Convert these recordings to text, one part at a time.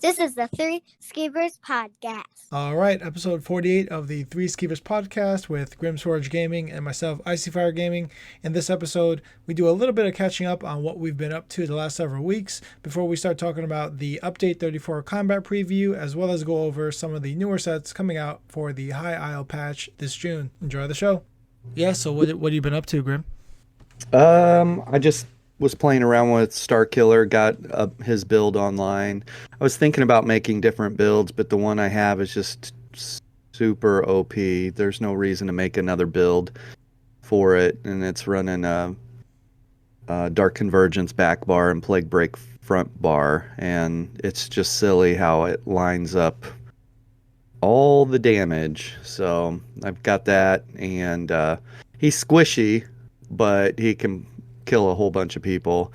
This is the Three Skeevers podcast. All right, episode 48 of the Three Skeevers podcast with Grimsforge Gaming and myself, Icy Fire Gaming. In this episode, we do a little bit of catching up on what we've been up to the last several weeks before we start talking about the Update 34 combat preview, as well as go over some of the newer sets coming out for the High Isle patch this June. Enjoy the show. Yeah, so what have you been up to, Grim? I just was playing around with Starkiller, got his build online. I was thinking about making different builds, but the one I have is just super OP. There's no reason to make another build for it, and it's running a Dark Convergence back bar and Plague Break front bar, and it's just silly how it lines up all the damage. So I've got that, and he's squishy, but he can kill a whole bunch of people.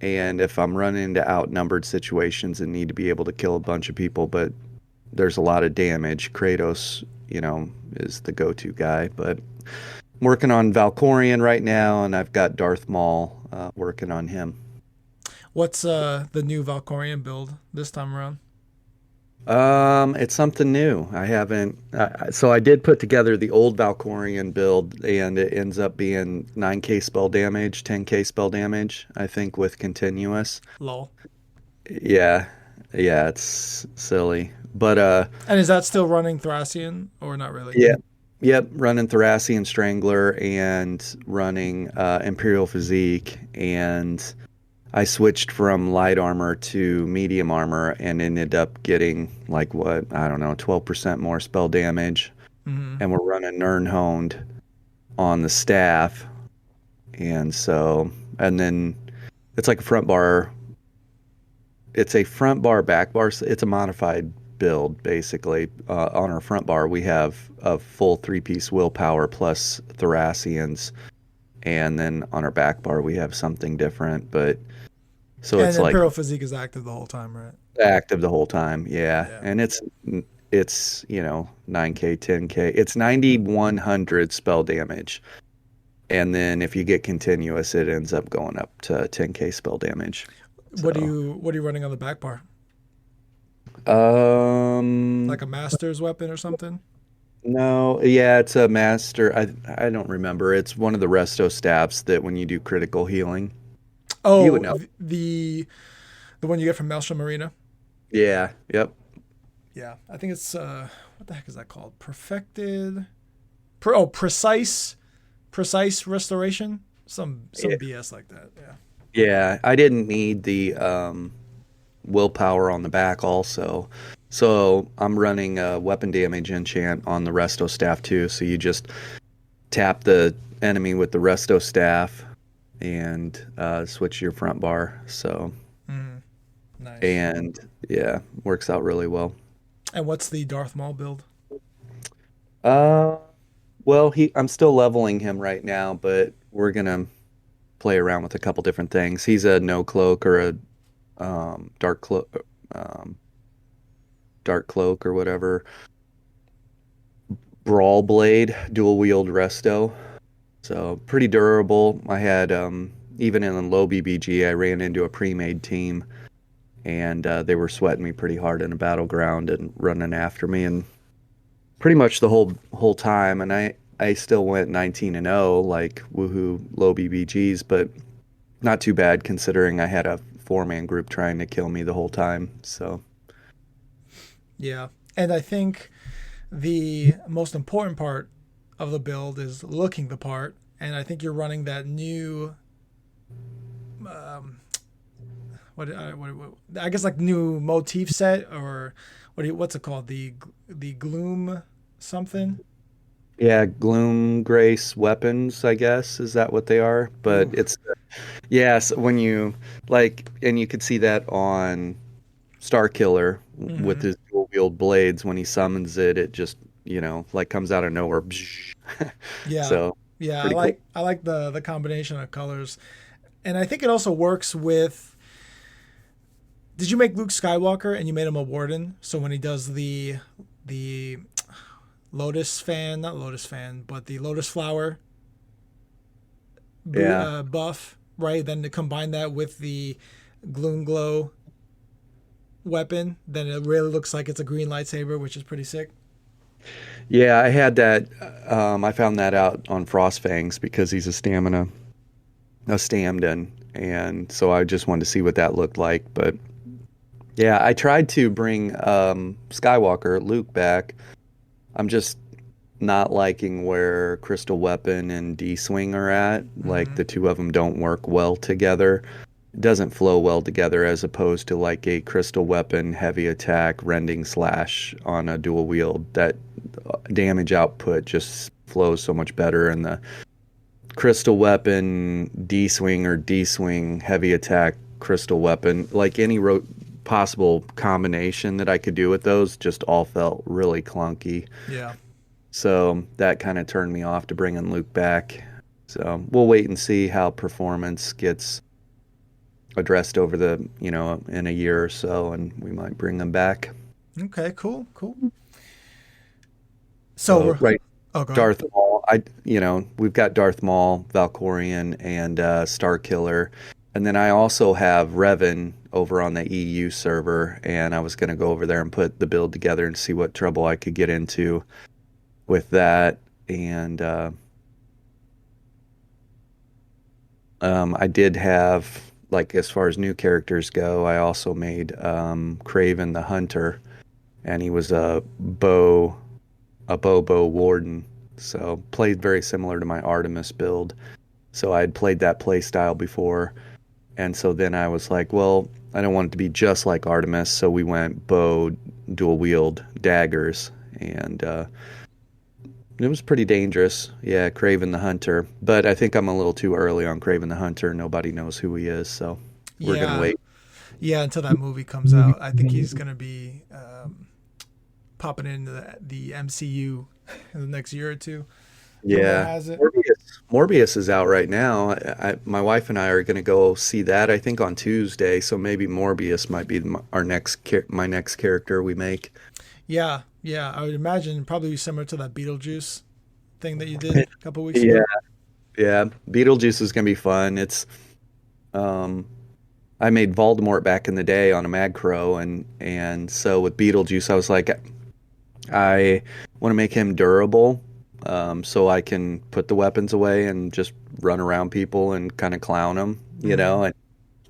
And if I'm running into outnumbered situations and need to be able to kill a bunch of people, but there's a lot of damage, Kratos, is the go-to guy. But I'm working on Valkorion right now, and I've got Darth Maul working on him. What's the new Valkorion build this time around? It's something new. I haven't. So I did put together the old Valkorion build, and it ends up being 9k spell damage, 10k spell damage, I think, with continuous. Lol. Yeah, it's silly. But And is that still running Thracian or not really? yeah, yep, running Thracian Strangler and running Imperial Physique, and I switched from light armor to medium armor and ended up getting 12% more spell damage. Mm-hmm. And we're running Nirnhoned on the staff. And then it's like a front bar. It's a front bar, back bar. It's a modified build, basically. On our front bar, we have a full 3-piece willpower plus Thracians. And then on our back bar, we have something different, but so and it's like Imperial Physique is active the whole time, right? active the whole time, yeah. And it's 9k, 10k. It's 9100 spell damage, and then if you get continuous, it ends up going up to 10k spell damage. What are you running on the back bar? Like a master's weapon or something? No, yeah, it's a master. I don't remember. It's one of the resto staffs that when you do critical healing. Oh, you would know. The one you get from Maelstrom Arena? Yeah, yep. Yeah, I think it's, what the heck is that called? Precise restoration? Some BS like that, yeah. Yeah, I didn't need the willpower on the back also. So I'm running a weapon damage enchant on the resto staff too. So you just tap the enemy with the resto staff and switch your front bar. So nice. And yeah, works out really well. And what's the Darth Maul build? Well, I'm still leveling him right now, but we're gonna play around with a couple different things. He's a no cloak or a dark cloak or whatever. Brawl blade, dual wield resto. So pretty durable. I had even in low BBG, I ran into a pre-made team, and they were sweating me pretty hard in a battleground and running after me, and pretty much the whole time. And I still went 19-0, like woohoo, low BBGs, but not too bad considering I had a 4-man group trying to kill me the whole time. So yeah, and I think the most important part of the build is looking the part, and I think you're running that new I guess like new motif set, or what's it called, the gloom something. yeah, gloom grace weapons, I guess, is that what they are? But it's yes, when you and you could see that on Starkiller with his dual wield blades. When he summons it, it just comes out of nowhere. Yeah. So yeah, pretty cool. I like the combination of colors, and I think it also works with. Did you make Luke Skywalker and you made him a warden? So when he does the lotus fan, not lotus fan, but the lotus flower buff, right? Then to combine that with the gloom glow weapon, then it really looks like it's a green lightsaber, which is pretty sick. Yeah, I had that. I found that out on Frostfangs because he's a Stamden, and so I just wanted to see what that looked like. But yeah, I tried to bring Skywalker, Luke, back. I'm just not liking where Crystal Weapon and D-Swing are at. Like the two of them don't work well together. It doesn't flow well together as opposed to like a Crystal Weapon heavy attack rending slash on a dual wield. That damage output just flows so much better, and the Crystal Weapon D-Swing or D-Swing heavy attack Crystal Weapon, like any possible combination that I could do with those, just all felt really clunky. Yeah. So that kind of turned me off to bringing Luke back. So we'll wait and see how performance gets addressed over the, in a year or so, and we might bring them back. Okay, cool. So right. Oh, go Darth ahead. Maul. We've got Darth Maul, Valkorian, and Starkiller. And then I also have Revan over on the EU server, and I was going to go over there and put the build together and see what trouble I could get into with that. And I did have, like, as far as new characters go, I also made Craven the Hunter, and he was a bow warden. So played very similar to my Artemis build. So I had played that play style before. And so then I was like, well, I don't want it to be just like Artemis. So we went bow, dual wield, daggers. And it was pretty dangerous. Yeah, Craven the Hunter. But I think I'm a little too early on Craven the Hunter. Nobody knows who he is. So we're going to wait. Yeah, until that movie comes out. I think he's going to be popping into the MCU in the next year or two. Yeah, Morbius is out right now. My wife and I are going to go see that, I think, on Tuesday. So maybe Morbius might be my next character we make. Yeah. I would imagine probably similar to that Beetlejuice thing that you did a couple weeks ago. Yeah. Beetlejuice is going to be fun. It's, I made Voldemort back in the day on a Magcro, and so with Beetlejuice, I was like, I want to make him durable. So I can put the weapons away and just run around people and kind of clown them, and you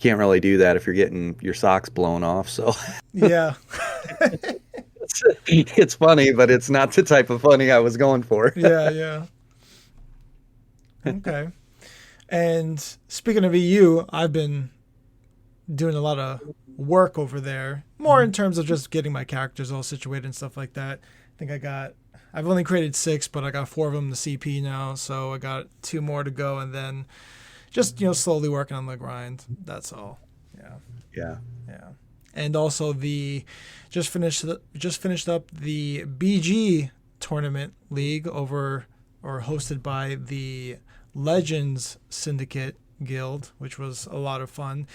can't really do that if you're getting your socks blown off. So yeah, it's funny, but it's not the type of funny I was going for. Yeah. Okay. And speaking of EU, I've been doing a lot of work over there, more in terms of just getting my characters all situated and stuff like that. I think I've only created 6, but I got 4 of them to CP now, so I got 2 more to go, and then just slowly working on the grind. That's all. Yeah. And also just finished up the BG tournament league hosted by the Legends Syndicate Guild, which was a lot of fun.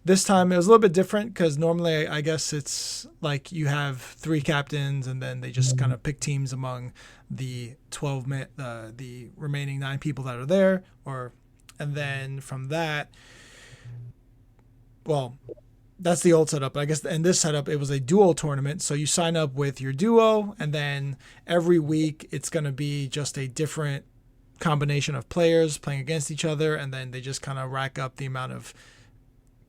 This time it was a little bit different because normally I guess it's like you have 3 captains and then they just kind of pick teams among the the remaining 9 people that are there, and then from that, well, that's the old setup. I guess in this setup it was a duo tournament, so you sign up with your duo, and then every week it's going to be just a different combination of players playing against each other, and then they just kind of rack up the amount of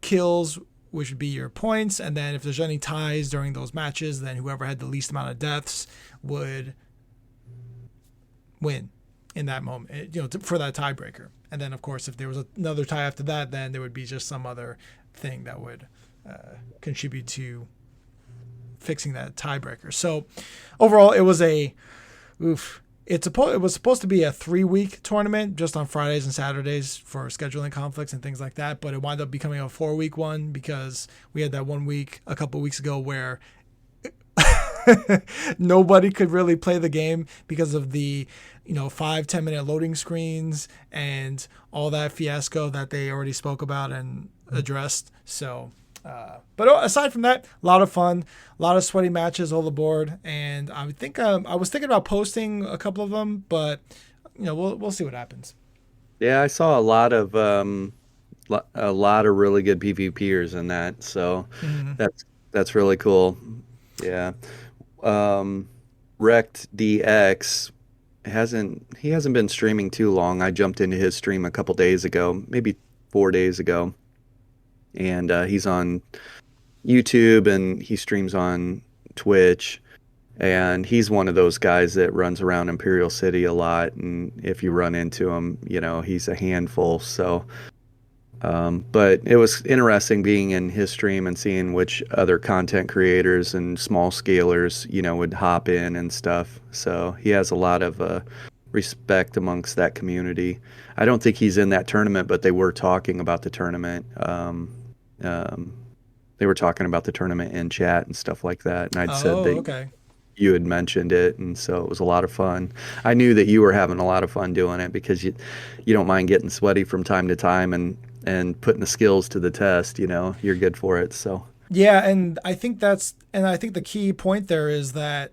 kills, which would be your points, and then if there's any ties during those matches, then whoever had the least amount of deaths would win in that moment, for that tiebreaker. And then of course if there was another tie after that, then there would be just some other thing that would contribute to fixing that tiebreaker. So overall it was it was supposed to be a 3-week tournament just on Fridays and Saturdays for scheduling conflicts and things like that, but it wound up becoming a 4-week one because we had that 1 week a couple of weeks ago where nobody could really play the game because of the 5-10 minute loading screens and all that fiasco that they already spoke about and addressed. So but aside from that, a lot of fun, a lot of sweaty matches all aboard, and I think I was thinking about posting a couple of them, but we'll see what happens. Yeah, I saw a lot of really good PvPers in that, so That's really cool. Yeah. Rect DX he hasn't been streaming too long. I jumped into his stream a couple days ago, maybe 4 days ago, and he's on YouTube and he streams on Twitch. And he's one of those guys that runs around Imperial City a lot. And if you run into him, he's a handful. So, but it was interesting being in his stream and seeing which other content creators and small scalers, would hop in and stuff. So he has a lot of respect amongst that community. I don't think he's in that tournament, but they were talking about the tournament. They were talking about the tournament in chat and stuff like that. And I'd said that. Okay. You had mentioned it, and so it was a lot of fun. I knew that you were having a lot of fun doing it because you don't mind getting sweaty from time to time and putting the skills to the test. You're good for it. So yeah, and I think the key point there is that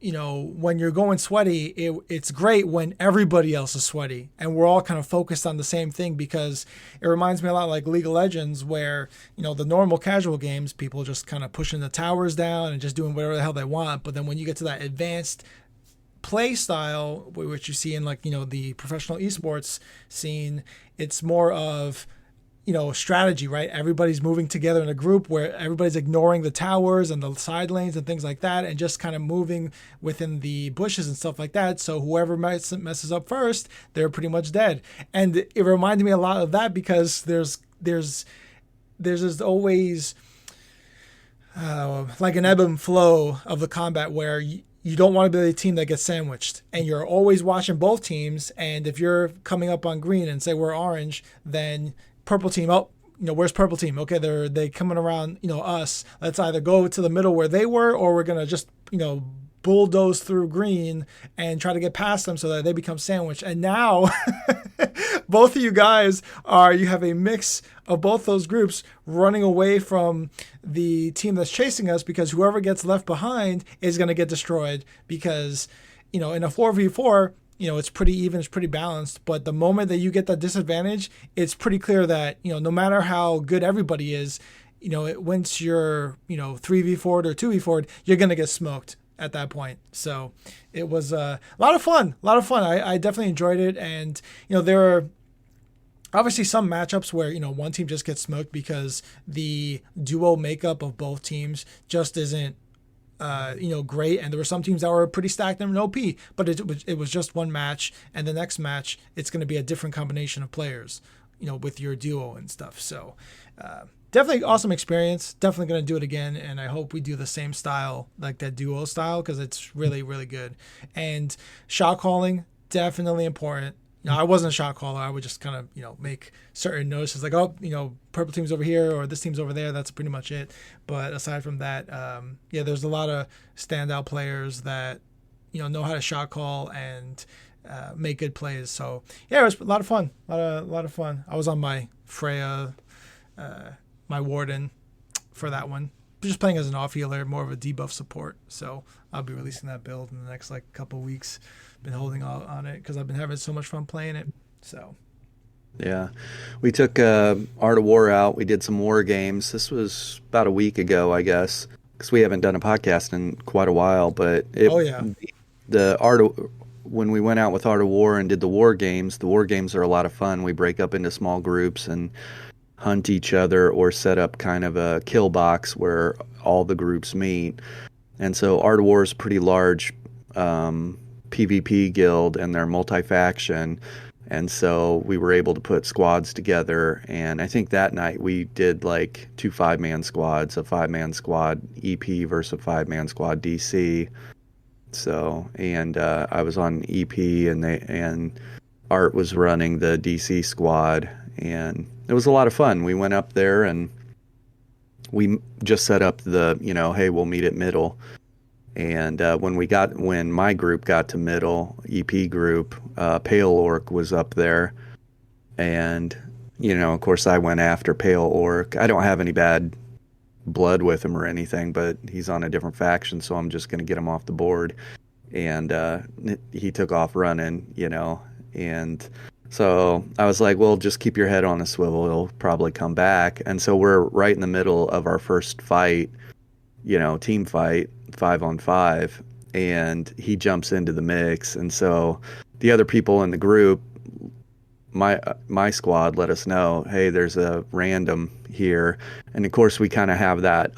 when you're going sweaty, it's great when everybody else is sweaty and we're all kind of focused on the same thing, because it reminds me a lot like League of Legends, where, the normal casual games, people just kind of pushing the towers down and just doing whatever the hell they want. But then when you get to that advanced play style, which you see in the professional esports scene, it's more of strategy, right? Everybody's moving together in a group where everybody's ignoring the towers and the side lanes and things like that, and just kind of moving within the bushes and stuff like that. So whoever messes up first, they're pretty much dead. And it reminded me a lot of that, because there's just always like an ebb and flow of the combat where you don't want to be the team that gets sandwiched, and you're always watching both teams. And if you're coming up on green and say we're orange, then purple team, where's purple team? Okay, they coming around, us. Let's either go to the middle where they were, or we're gonna just, bulldoze through green and try to get past them so that they become sandwiched. And now both of you guys you have a mix of both those groups running away from the team that's chasing us, because whoever gets left behind is going to get destroyed, because, in a 4v4, it's pretty even, it's pretty balanced. But the moment that you get that disadvantage, it's pretty clear that, no matter how good everybody is, once you're, 3v4 or 2v4, you're going to get smoked at that point. So it was a lot of fun. I definitely enjoyed it. And, there are obviously some matchups where, one team just gets smoked because the duo makeup of both teams just isn't great, and there were some teams that were pretty stacked and OP, but it was just one match, and the next match it's going to be a different combination of players, with your duo and stuff. So definitely awesome experience. Definitely going to do it again, and I hope we do the same style, like that duo style, because it's really, really good. And shot calling, definitely important. I wasn't a shot caller. I would just kind of, make certain notices like, purple team's over here or this team's over there. That's pretty much it. But aside from that, there's a lot of standout players that, know how to shot call and make good plays. So, yeah, it was a lot of fun. A lot of fun. I was on my Freya, my Warden for that one. Just playing as an off healer, more of a debuff support. So I'll be releasing that build in the next couple weeks. Been holding on it because I've been having so much fun playing it. So yeah, we took Art of War out. We did some war games. This was about a week ago, I guess, because we haven't done a podcast in quite a while. But when we went out with Art of War and did the war games are a lot of fun. We break up into small groups and hunt each other, or set up kind of a kill box where all the groups meet. And so Art of War is a pretty large PvP guild, and they're multi-faction, and so we were able to put squads together. And I think that night we did 2 5-man squads, a 5-man squad EP versus a 5-man squad DC. So, and I was on EP, and Art was running the DC squad, and it was a lot of fun. We went up there and we just set up the, hey, we'll meet at middle. And when my group got to middle, EP group, Pale Orc was up there. And, of course I went after Pale Orc. I don't have any bad blood with him or anything, but he's on a different faction, so I'm just going to get him off the board. And he took off running, and so I was like, well, just keep your head on a swivel. He'll probably come back. And so we're right in the middle of our first fight. team fight 5-on-5, and he jumps into the mix. And so the other people in the group, my squad, let us know, hey, there's a random here. And of course we kind of have that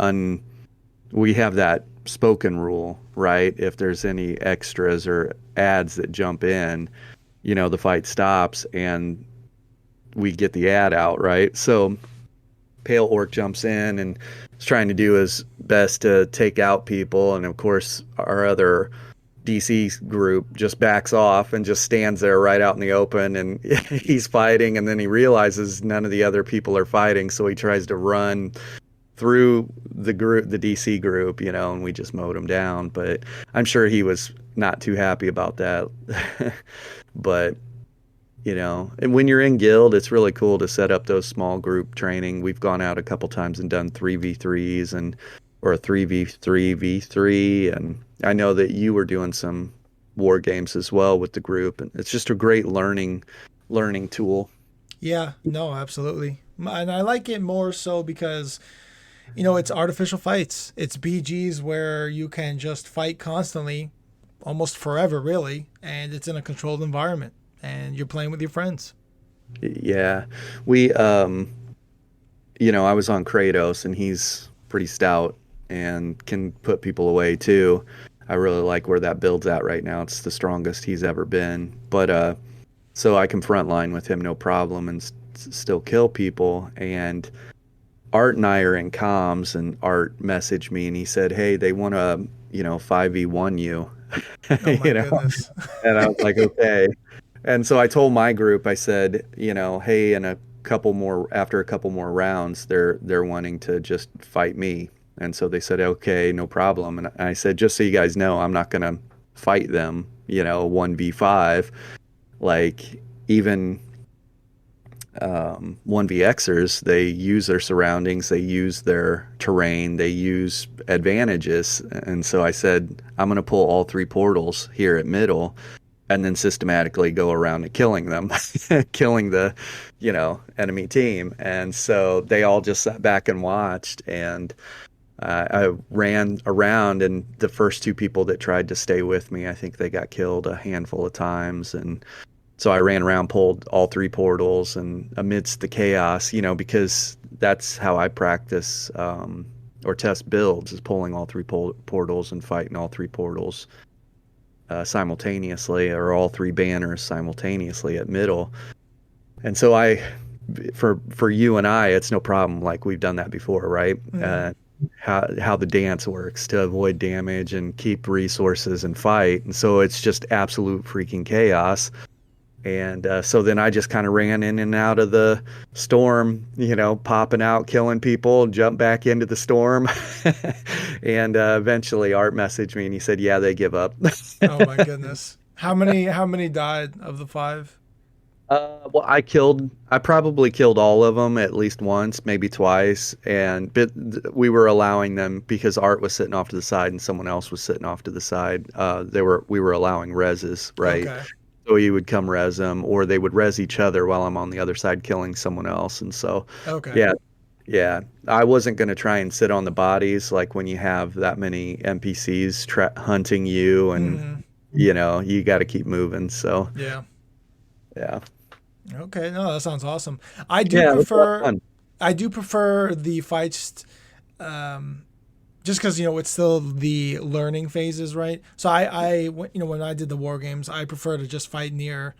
spoken rule, right? If there's any extras or ads that jump in, the fight stops and we get the ad out, right? So Pale Orc jumps in and is trying to do his best to take out people, and of course our other DC group just backs off and just stands there right out in the open, and he's fighting, and then he realizes none of the other people are fighting, so he tries to run through the DC group, and we just mowed him down. But I'm sure he was not too happy about that. But and when you're in guild, it's really cool to set up those small group training. We've gone out a couple times and done 3v3s or 3v3v3, and I know that you were doing some war games as well with the group, and it's just a great learning tool. Yeah, no, absolutely. And I like it more so because it's artificial fights. It's BGs where you can just fight constantly, almost forever, really, and it's in a controlled environment, and you're playing with your friends. Yeah. We, I was on Kratos, and he's pretty stout and can put people away too. I really like where that build's at right now. It's the strongest he's ever been. But, so I can frontline with him no problem and still kill people. And Art and I are in comms, and Art messaged me and he said, hey, they want to, 5v1 you. Oh my goodness. And I was like, okay. And so I told my group, I said, hey, after a couple more rounds, they're wanting to just fight me. And so they said, okay, no problem. And I said, just so you guys know, I'm not going to fight them, 1v5. Like, even 1vxers, they use their surroundings, they use their terrain, they use advantages. And so I said, I'm going to pull all 3 portals here at middle, and then systematically go around and killing them, killing the, enemy team. And so they all just sat back and watched, and I ran around, and the first 2 people that tried to stay with me, I think they got killed a handful of times. And so I ran around, pulled all 3 portals, and amidst the chaos, because that's how I practice or test builds, is pulling all 3 portals and fighting all 3 portals simultaneously, or all 3 banners simultaneously at middle. And so for you and I, it's no problem. Like, we've done that before, right? Mm-hmm. How the dance works to avoid damage and keep resources and fight. And so it's just absolute freaking chaos. And so then I just kind of ran in and out of the storm, popping out, killing people, jump back into the storm. And eventually Art messaged me and he said, yeah, they give up. Oh my goodness. How many died of the 5? Well, I probably killed all of them at least once, maybe twice. But we were allowing them, because Art was sitting off to the side and someone else was sitting off to the side. We were allowing reses, right? Okay. So he would come res them, or they would res each other while I'm on the other side killing someone else. And so, okay. Yeah. I wasn't going to try and sit on the bodies, like when you have that many NPCs hunting you, and, you got to keep moving. So, yeah. Okay. No, that sounds awesome. I do prefer the fights, just because it's still the learning phases, right? So I when I did the war games, I prefer to just fight near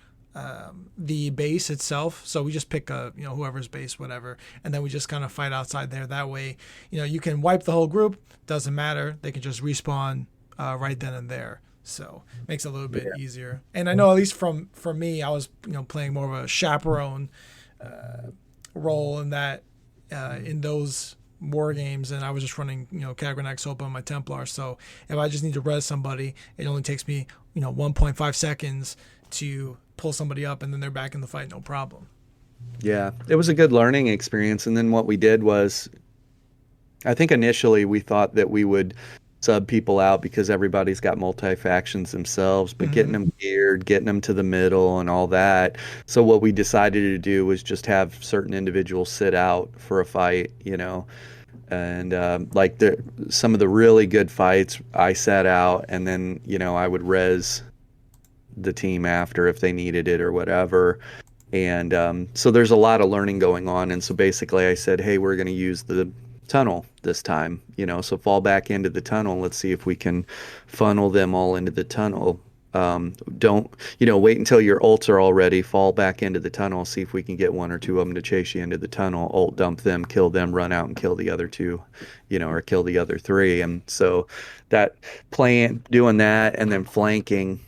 the base itself. So we just pick whoever's base, whatever, and then we just kind of fight outside there. That way, you can wipe the whole group. Doesn't matter. They can just respawn right then and there. So it makes it a little bit easier. And I know, at least for me, I was playing more of a chaperone role in that in those war games, and I was just running Kagrenax Hope on my Templar. So if I just need to res somebody, it only takes me 1.5 seconds to pull somebody up, and then they're back in the fight, no problem. Yeah, it was a good learning experience. And then what we did was, I think initially we thought that we would sub people out because everybody's got multi-factions themselves, but getting them geared, getting them to the middle and all that. So what we decided to do was just have certain individuals sit out for a fight, And like some of the really good fights, I sat out, and then I would res the team after if they needed it or whatever. And so there's a lot of learning going on. And so basically I said, hey, we're going to use the tunnel this time, so fall back into the tunnel. Let's see if we can funnel them all into the tunnel. Don't, wait until your ults are all ready, fall back into the tunnel, see if we can get one or two of them to chase you into the tunnel, ult dump them, kill them, run out and kill the other two, or kill the other three. And so that doing that and then flanking,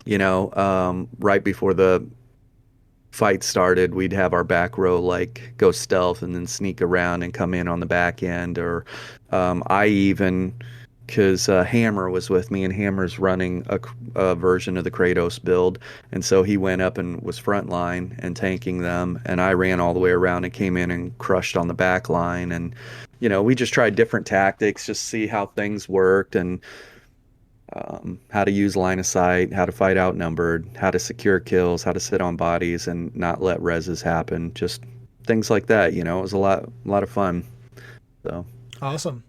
right before the fight started, we'd have our back row like go stealth and then sneak around and come in on the back end. Or I even, because Hammer was with me, and Hammer's running a version of the Kratos build, and so he went up and was frontline and tanking them, and I ran all the way around and came in and crushed on the back line. And we just tried different tactics, just see how things worked, and how to use line of sight, how to fight outnumbered, how to secure kills, how to sit on bodies and not let reses happen, just things like that. It was a lot of fun. So awesome.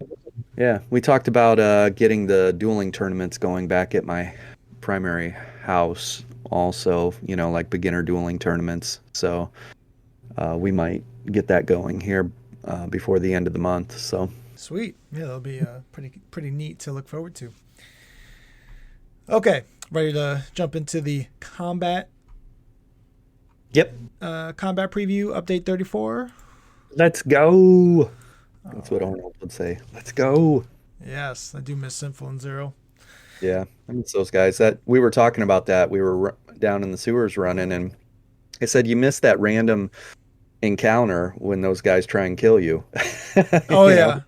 Yeah, we talked about getting the dueling tournaments going back at my primary house also, like beginner dueling tournaments. So we might get that going here before the end of the month. So sweet. Yeah, that'll be pretty neat to look forward to. Okay, ready to jump into the combat? Yep. Combat preview, update 34. Let's go. That's what Arnold would say. Let's go. Yes, I do miss Sinful and Zero. Yeah, I miss those guys. That we were talking about that. We were down in the sewers running, and I said, you missed that random encounter when those guys try and kill you. Oh yeah.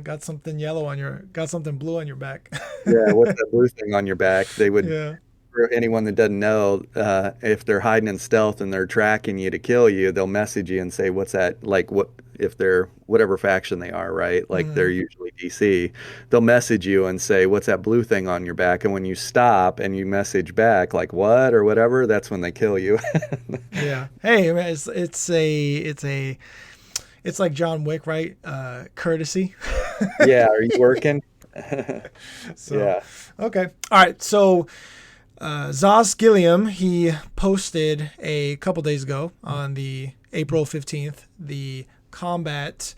Got something blue on your back. Yeah, what's that blue thing on your back? They would, Yeah. for anyone that doesn't know, if they're hiding in stealth and they're tracking you to kill you, they'll message you and say, what's that? Like, what if they're whatever faction they are, right? Like they're usually DC. They'll message you and say, what's that blue thing on your back? And when you stop and you message back, like, what or whatever, that's when they kill you. Yeah. Hey, it's like John Wick, right? Courtesy. Yeah. Are you working? So, yeah. Okay. All right. So, Zos Gilliam, he posted a couple days ago on the April 15th, the update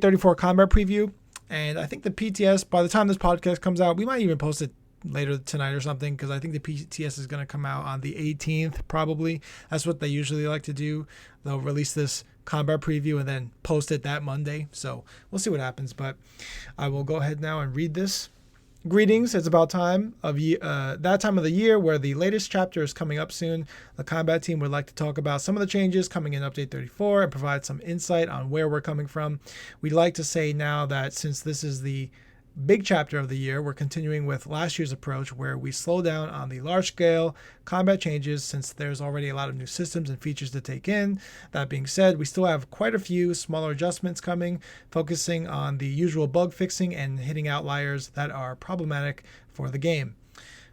34 combat preview. And I think the PTS, by the time this podcast comes out, we might even post it later tonight or something, because I think the PTS is going to come out on the 18th probably. That's what they usually like to do. They'll release this combat preview and then post it that Monday. So we'll see what happens, but I will go ahead now and read this. Greetings. It's about time of that time of the year where the latest chapter is coming up soon. The combat team would like to talk about some of the changes coming in update 34 and provide some insight on where we're coming from. We'd like to say now that since this is the big chapter of the year, we're continuing with last year's approach where we slow down on the large scale combat changes since there's already a lot of new systems and features to take in. That being said, we still have quite a few smaller adjustments coming, focusing on the usual bug fixing and hitting outliers that are problematic for the game.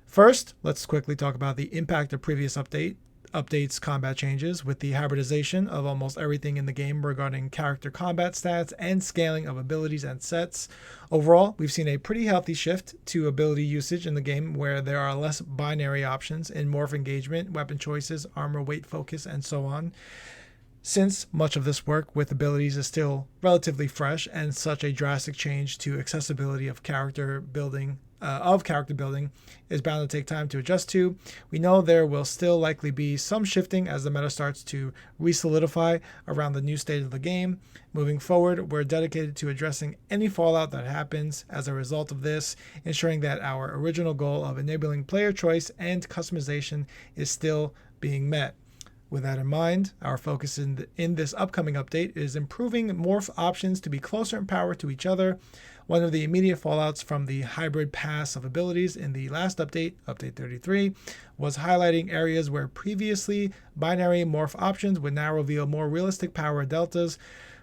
First, let's quickly talk about the impact of previous updates combat changes with the hybridization of almost everything in the game regarding character combat stats and scaling of abilities and sets. Overall, we've seen a pretty healthy shift to ability usage in the game where there are less binary options in morph engagement, weapon choices, armor weight focus, and so on. Since much of this work with abilities is still relatively fresh and such a drastic change to accessibility of character building is bound to take time to adjust to, we know there will still likely be some shifting as the meta starts to re-solidify around the new state of the game. Moving forward, we're dedicated to addressing any fallout that happens as a result of this, ensuring that our original goal of enabling player choice and customization is still being met. With that in mind, our focus in this upcoming update is improving morph options to be closer in power to each other. One of the immediate fallouts from the hybrid pass of abilities in the last update, update 33, was highlighting areas where previously binary morph options would now reveal more realistic power deltas,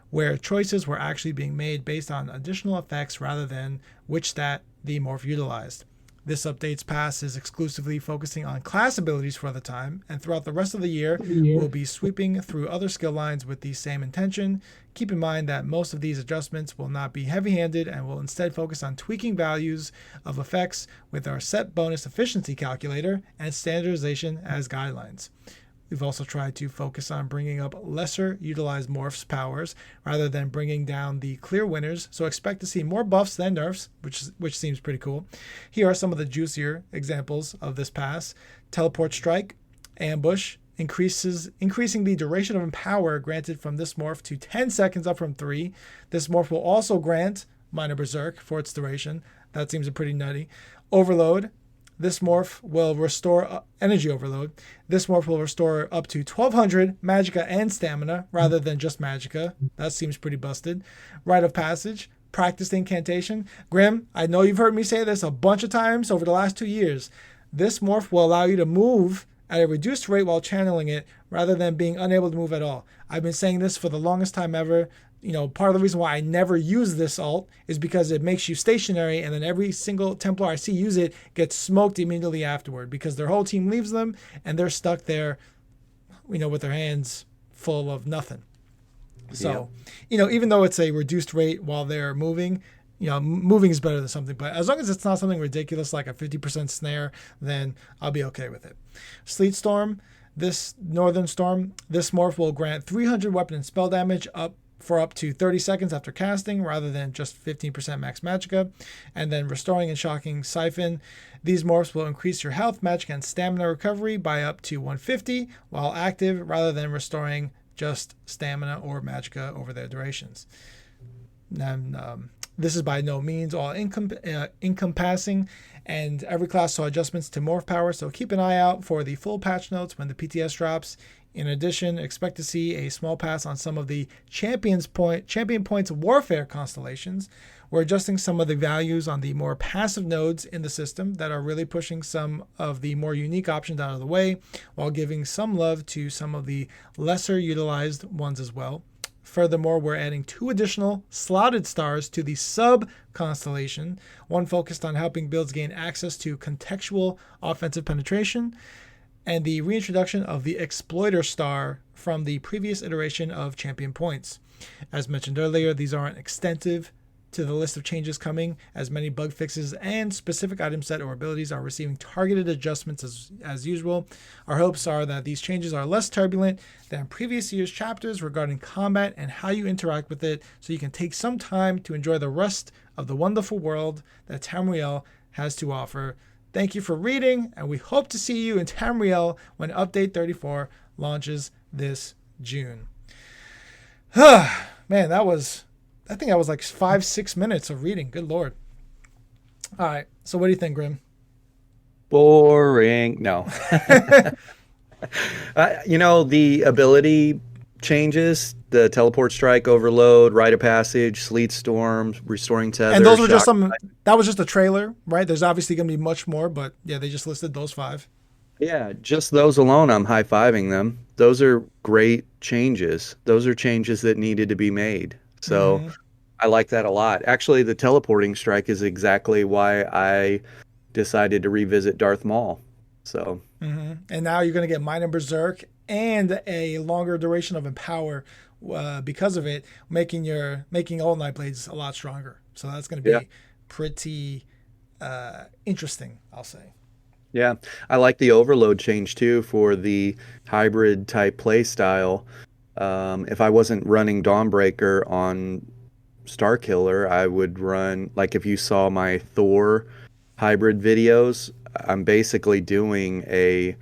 where choices were actually being made based on additional effects rather than which stat the morph utilized. This update's pass is exclusively focusing on class abilities for the time, and throughout the rest of the year, we'll be sweeping through other skill lines with the same intention. Keep in mind that most of these adjustments will not be heavy-handed and will instead focus on tweaking values of effects with our set bonus efficiency calculator and standardization as guidelines. We've also tried to focus on bringing up lesser utilized morphs powers rather than bringing down the clear winners, so expect to see more buffs than nerfs, which seems pretty cool. Here are some of the juicier examples of this pass. Teleport Strike, Ambush, increasing the duration of empower granted from this morph to 10 seconds up from 3. This morph will also grant Minor Berserk for its duration. That seems pretty nutty. Overload. This morph will restore Energy Overload. This morph will restore up to 1200 Magicka and Stamina rather than just Magicka. That seems pretty busted. Rite of Passage, Practiced Incantation. Grim, I know you've heard me say this a bunch of times over the last 2 years. This morph will allow you to move at a reduced rate while channeling it rather than being unable to move at all. I've been saying this for the longest time ever. Part of the reason why I never use this alt is because it makes you stationary, and then every single Templar I see use it gets smoked immediately afterward because their whole team leaves them and they're stuck there, with their hands full of nothing. So, even though it's a reduced rate while they're moving, moving is better than something. But as long as it's not something ridiculous like a 50% snare, then I'll be okay with it. Sleet Storm, this Northern Storm, this morph will grant 300 weapon and spell damage for up to 30 seconds after casting rather than just 15% max magicka. And then Restoring and Shocking Siphon. These morphs will increase your health, magicka, and stamina recovery by up to 150 while active rather than restoring just stamina or magicka over their durations. And this is by no means all encompassing, and every class saw adjustments to morph power, so keep an eye out for the full patch notes when the PTS drops. In addition, expect to see a small pass on some of the champion points warfare constellations. We're adjusting some of the values on the more passive nodes in the system that are really pushing some of the more unique options out of the way, while giving some love to some of the lesser utilized ones as well. Furthermore, we're adding 2 additional slotted stars to the sub-constellation, one focused on helping builds gain access to contextual offensive penetration, and the reintroduction of the Exploiter star from the previous iteration of Champion Points. As mentioned earlier, these aren't extensive to the list of changes coming, as many bug fixes and specific item set or abilities are receiving targeted adjustments as usual. Our hopes are that these changes are less turbulent than previous year's chapters regarding combat and how you interact with it, so you can take some time to enjoy the rest of the wonderful world that Tamriel has to offer. Thank you for reading, and we hope to see you in Tamriel when Update 34 launches this June. Man, I think that was like 5-6 minutes of reading. Good Lord. All right. So what do you think, Grim? Boring. No. The ability changes, the Teleport Strike, Overload, Rite of Passage, Sleet Storm, Restoring Tether. And those were just that was just a trailer, right? There's obviously going to be much more, but yeah, they just listed those 5. Yeah, just those alone, I'm high-fiving them. Those are great changes. Those are changes that needed to be made. So I like that a lot. Actually, the Teleporting Strike is exactly why I decided to revisit Darth Maul. So, And now you're going to get Minor Berserk and a longer duration of Empower because of it, making All Night Blades a lot stronger. So that's going to be pretty interesting, I'll say. Yeah, I like the Overload change too for the hybrid type play style. If I wasn't running Dawnbreaker on Starkiller, I would run, like if you saw my Thor hybrid videos, I'm basically doing a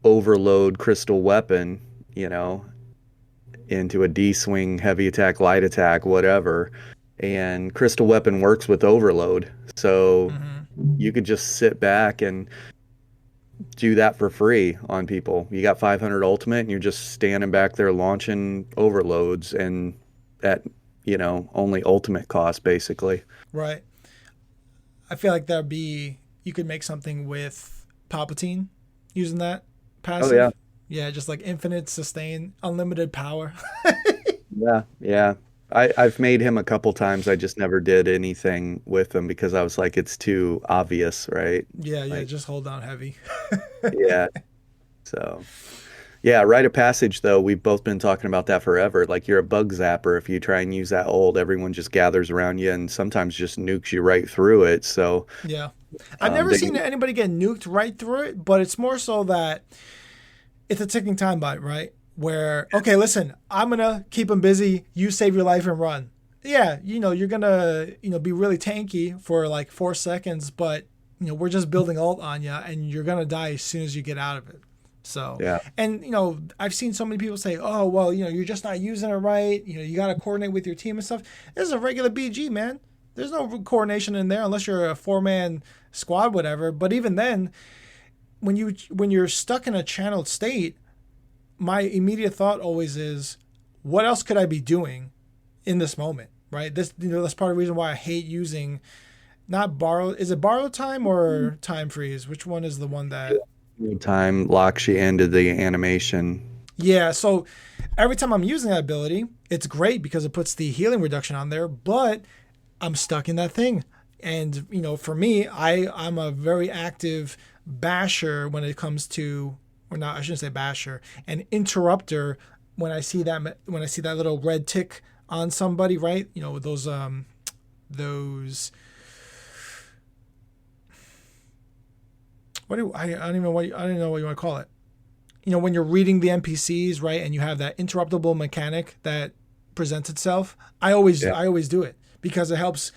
Overload crystal weapon, into a D-swing, heavy attack, light attack, whatever. And crystal weapon works with Overload. So you could just sit back and do that for free on people. You got 500 ultimate and you're just standing back there launching overloads and at, only ultimate cost basically. Right. I feel like you could make something with Palpatine using that passive. Oh, yeah. Yeah, just like infinite sustain, unlimited power. Yeah. I've made him a couple times. I just never did anything with him because I was like, it's too obvious, right? Yeah, Like, just hold down heavy. yeah. So, yeah, rite of passage though. We've both been talking about that forever. Like you're a bug zapper. If you try and use that ult, everyone just gathers around you and sometimes just nukes you right through it. So, Yeah. I've never they, seen anybody get nuked right through it, but it's more so that it's a ticking time bomb, right? Where, okay, listen, I'm going to keep them busy. You save your life and run. Yeah, you're going to, be really tanky for like 4 seconds, but, we're just building ult on you and you're going to die as soon as you get out of it. So, yeah, and, I've seen so many people say, oh, well, you're just not using it right. You got to coordinate with your team and stuff. This is a regular BG, man. There's no coordination in there unless you're a 4-man squad, whatever. But even then, when you're stuck in a channeled state, my immediate thought always is, what else could I be doing in this moment, right? That's part of the reason why I hate using not borrow. Is it borrow time or time freeze? Which one is the one that? time locks you into the animation. Yeah, so every time I'm using that ability, it's great because it puts the healing reduction on there, but I'm stuck in that thing. And, for me, I'm a very active basher when it comes to, or not, I shouldn't say basher, an interrupter when I see that little red tick on somebody, right? Those what do I don't even know what I don't know what you want to call it. When you're reading the NPCs, right, and you have that interruptible mechanic that presents itself, I always do it because it helps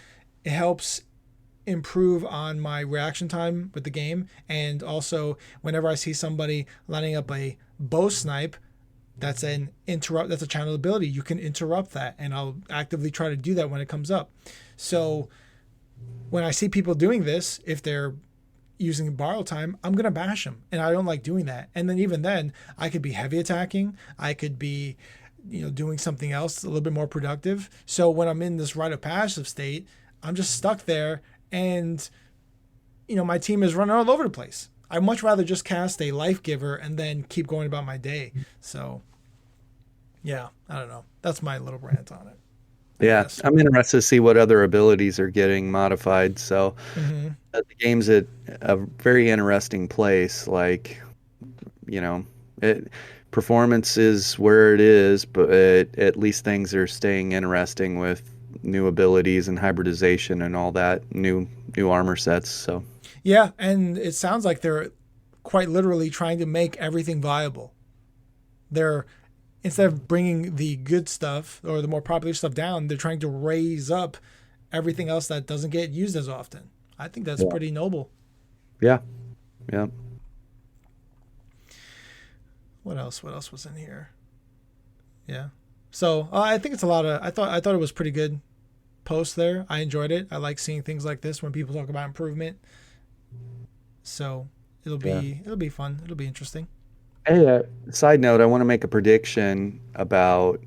improve on my reaction time with the game. And also whenever I see somebody lining up a bow snipe, that's a channel ability. You can interrupt that, and I'll actively try to do that when it comes up. So when I see people doing this, if they're using borrow time, I'm gonna bash them, and I don't like doing that. And then even then, I could be heavy attacking, I could be doing something else a little bit more productive. So when I'm in this rite of passive state, I'm just stuck there, and my team is running all over the place. I'd much rather just cast a life giver and then keep going about my day. So yeah, I don't know, that's my little rant on it. Yeah, I'm interested to see what other abilities are getting modified. So the game's at a very interesting place. Like, performance is where it is, but at least things are staying interesting with new abilities and hybridization and all that, new armor sets. So yeah, and it sounds like they're quite literally trying to make everything viable. They're, instead of bringing the good stuff or the more popular stuff down, they're trying to raise up everything else that doesn't get used as often. I think that's pretty noble. Yeah. Yeah. What else was in here? Yeah. So I think it's a lot of. I thought it was pretty good post there. I enjoyed it. I like seeing things like this when people talk about improvement. So it'll be fun. It'll be interesting. Hey, side note, I want to make a prediction about,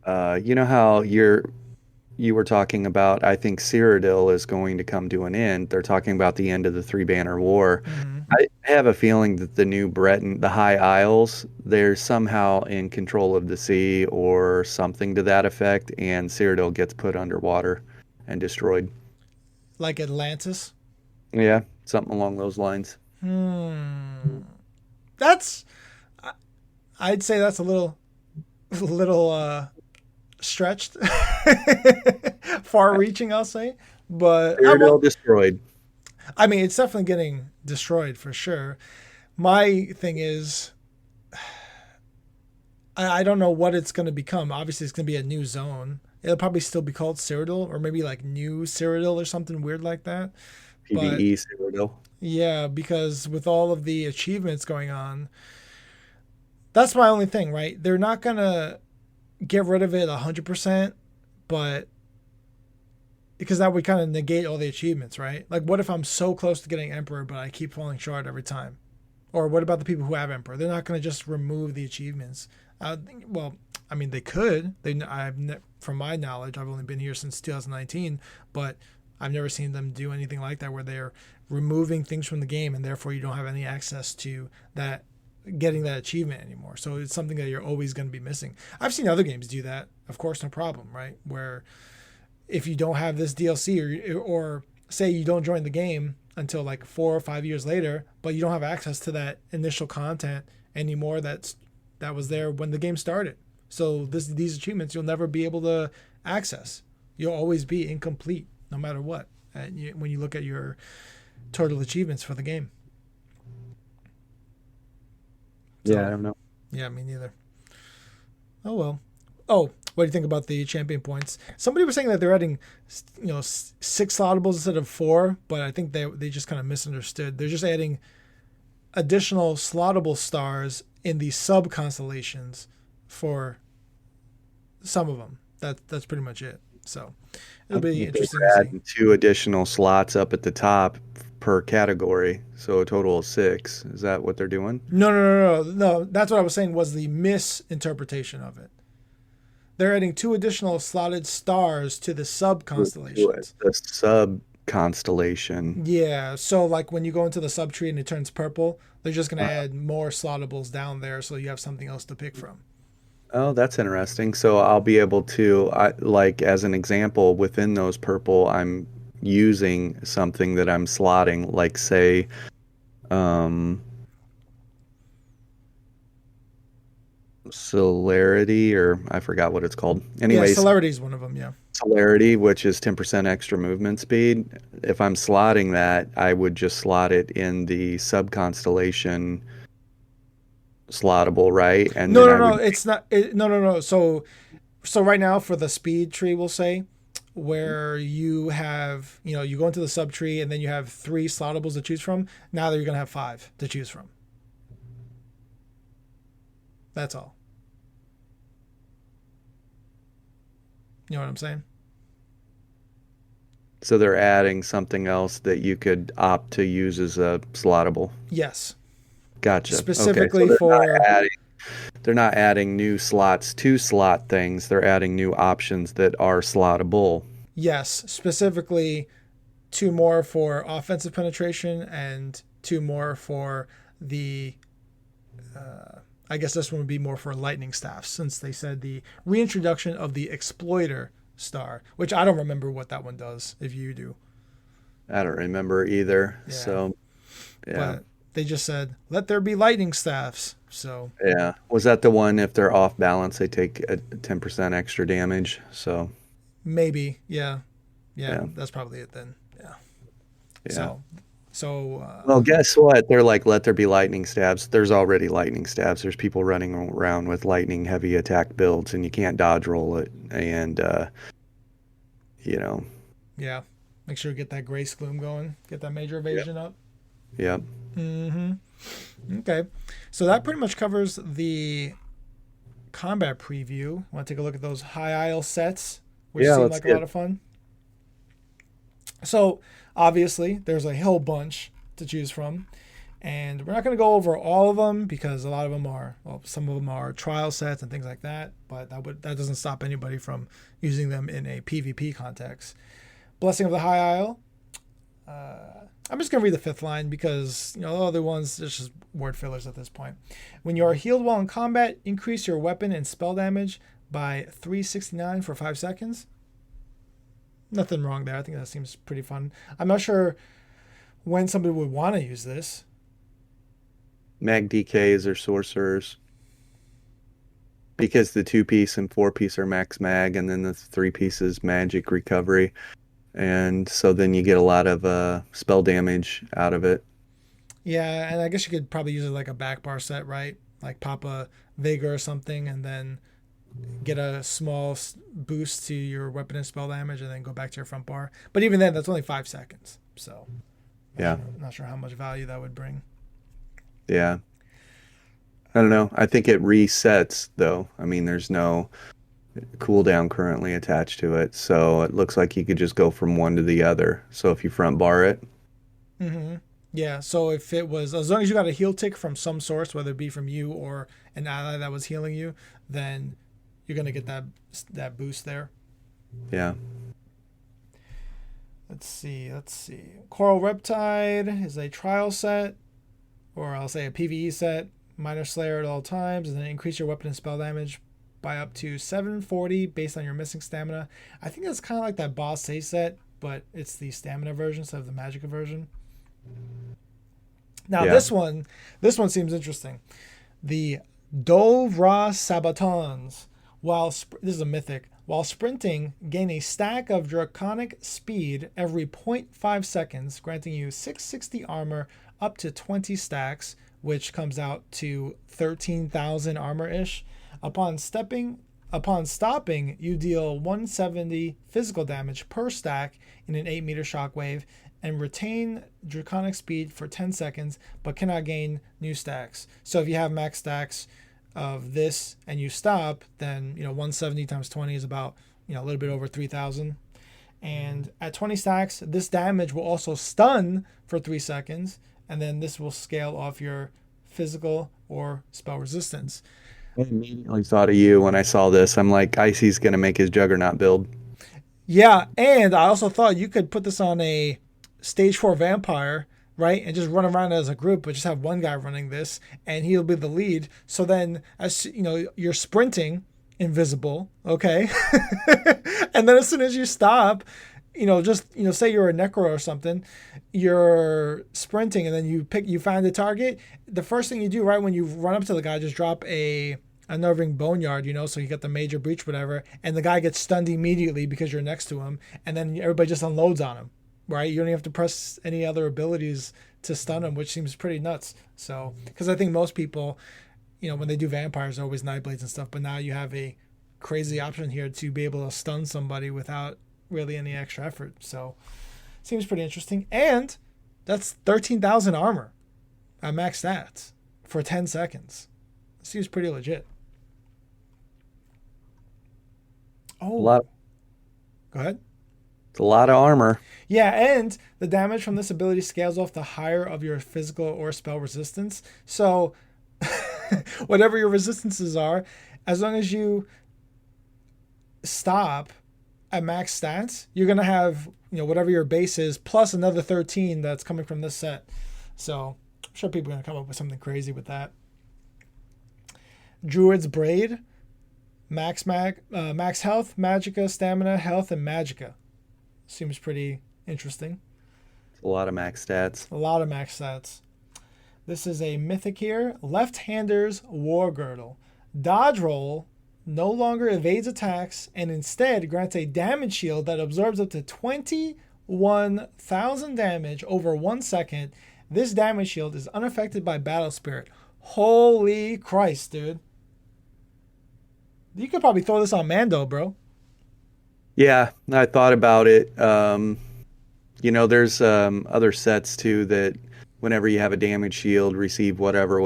how you were talking about, I think Cyrodiil is going to come to an end. They're talking about the end of the Three Banner War. I have a feeling that the new Breton, the High Isles, they're somehow in control of the sea or something to that effect, and Cyrodiil gets put underwater and destroyed. Like Atlantis? Yeah, something along those lines. That's, I'd say that's a little stretched, far-reaching, I'll say. But Cyrodiil destroyed. I mean, it's definitely getting destroyed for sure. My thing is, I don't know what it's going to become. Obviously, it's going to be a new zone. It'll probably still be called Cyrodiil, or maybe like New Cyrodiil or something weird like that. PvE Cyrodiil. Yeah, because with all of the achievements going on, that's my only thing, right? They're not going to get rid of it 100%, but because that would kind of negate all the achievements, right? Like, what if I'm so close to getting Emperor, but I keep falling short every time? Or what about the people who have Emperor? They're not going to just remove the achievements. Well, I mean, they could. From my knowledge, I've only been here since 2019, but I've never seen them do anything like that where they're removing things from the game and therefore you don't have any access to that getting that achievement anymore. So it's something that you're always going to be missing. I've seen other games do that, of course, no problem, right? Where if you don't have this DLC or say you don't join the game until like 4 or 5 years later, but you don't have access to that initial content anymore that was there when the game started. So these achievements you'll never be able to access. You'll always be incomplete no matter what when you look at your total achievements for the game. So, Yeah, I don't know. Yeah, me neither. Oh, well. Oh, what do you think about the champion points? Somebody was saying that they're adding, 6 slottables instead of 4, but I think they just kind of misunderstood. They're just adding additional slottable stars in the sub-constellations for some of them. That's pretty much it. So it'll be interesting to see. Adding 2 additional slots up at the top per category, so a total of 6. Is that what they're doing? No. That's what I was saying was the misinterpretation of it. They're adding 2 additional slotted stars to the sub-constellations. The sub-constellation. Yeah, so like when you go into the sub-tree and it turns purple, they're just going to add more slottables down there so you have something else to pick from. Oh, that's interesting. So I'll be able to, like as an example, within those purple, I'm using something that I'm slotting, like say, celerity, or I forgot what it's called. Anyways, yeah, celerity is one of them. Yeah, celerity, which is 10% extra movement speed. If I'm slotting that, I would just slot it in the sub-constellation slottable, right? And no, it's not. No. So right now for the speed tree, we'll say, where you have, you go into the sub tree and then you have 3 slottables to choose from. Now you're going to have 5 to choose from. That's all. You know what I'm saying? So they're adding something else that you could opt to use as a slottable. Yes. Gotcha. Specifically okay, so for... they're not adding new slots to slot things. They're adding new options that are slottable. Yes. Specifically 2 more for offensive penetration and 2 more for the... I guess this one would be more for lightning staffs, since they said the reintroduction of the exploiter star, which I don't remember what that one does, if you do. I don't remember either. Yeah. So, yeah. But they just said, let there be lightning staffs. So yeah. Was that the one, if they're off balance, they take a 10% extra damage? So maybe. Yeah. That's probably it then. Yeah. Well, guess what? They're like, let there be lightning stabs. There's already lightning stabs. There's people running around with lightning heavy attack builds, and you can't dodge roll it. And, Yeah. Make sure you get that Grace Gloom going. Get that major evasion up. Yep. Mm-hmm. Okay. So that pretty much covers the combat preview. Want to take a look at those High Isle sets, which seem like a lot of fun. So obviously there's a whole bunch to choose from, and we're not going to go over all of them because a lot of them are, some of them are trial sets and things like that, but that doesn't stop anybody from using them in a PvP context. Blessing of the High Isle. I'm just going to read the 5th line because, the other ones, it's just word fillers at this point. When you are healed while in combat, increase your weapon and spell damage by 369 for 5 seconds. Nothing wrong there. I think that seems pretty fun. I'm not sure when somebody would want to use this. Mag DKs or sorcerers. Because the 2-piece and 4-piece are max mag, and then the 3-piece is magic recovery. And so then you get a lot of spell damage out of it. Yeah, and I guess you could probably use it like a back bar set, right? Like pop a Vigor or something and then get a small boost to your weapon and spell damage and then go back to your front bar. But even then, that's only 5 seconds. So not sure how much value that would bring. Yeah. I don't know. I think it resets, though. I mean, there's no cooldown currently attached to it. So it looks like you could just go from one to the other. So if you front bar it. Mm-hmm. Yeah, so if it was, as long as you got a heal tick from some source, whether it be from you or an ally that was healing you, then you're going to get that boost there. Yeah. Let's see. Coil Reptile is a trial set, or I'll say a PvE set. Minor Slayer at all times, and then increase your weapon and spell damage by up to 740 based on your missing stamina. I think that's kind of like that boss save set, but it's the stamina version instead of the magicka version. Now this one seems interesting. The Dovra Sabatons. This is a mythic. While sprinting, gain a stack of draconic speed every 0.5 seconds, granting you 660 armor up to 20 stacks, which comes out to 13,000 armor-ish. Upon stopping, you deal 170 physical damage per stack in an 8-meter shockwave and retain draconic speed for 10 seconds, but cannot gain new stacks. So if you have max stacks of this and you stop, then 170 times 20 is about a little bit over 3,000. And at 20 stacks, this damage will also stun for 3 seconds, and then this will scale off your physical or spell resistance. I immediately thought of you when I saw this. I'm like, Icy's gonna make his Juggernaut build. Yeah, and I also thought you could put this on a stage 4 vampire, right, and just run around as a group, but just have one guy running this, and he'll be the lead. So then, as you're sprinting, invisible, okay, and then as soon as you stop, say you're a necro or something, you're sprinting, and then you find the target. The first thing you do, right, when you run up to the guy, just drop a unnerving boneyard, so you get the major breach, whatever, and the guy gets stunned immediately because you're next to him, and then everybody just unloads on him. Right, you don't even have to press any other abilities to stun them, which seems pretty nuts. So, because I think most people, when they do vampires, are always Nightblades and stuff, but now you have a crazy option here to be able to stun somebody without really any extra effort. So, seems pretty interesting. And that's 13,000 armor at max stats for 10 seconds. Seems pretty legit. Oh, go ahead. It's a lot of armor. Yeah, and the damage from this ability scales off the higher of your physical or spell resistance. So whatever your resistances are, as long as you stop at max stats, you're going to have, whatever your base is, plus another 13 that's coming from this set. So I'm sure people are going to come up with something crazy with that. Druid's Braid, max health, magicka, stamina, health, and magicka. Seems pretty interesting. A lot of max stats. A lot of max stats. This is a mythic here. Left-hander's War Girdle. Dodge roll no longer evades attacks and instead grants a damage shield that absorbs up to 21,000 damage over 1 second. This damage shield is unaffected by battle spirit. Holy Christ, dude. You could probably throw this on Mando, bro. Yeah, I thought about it. There's other sets too that whenever you have a damage shield, receive whatever.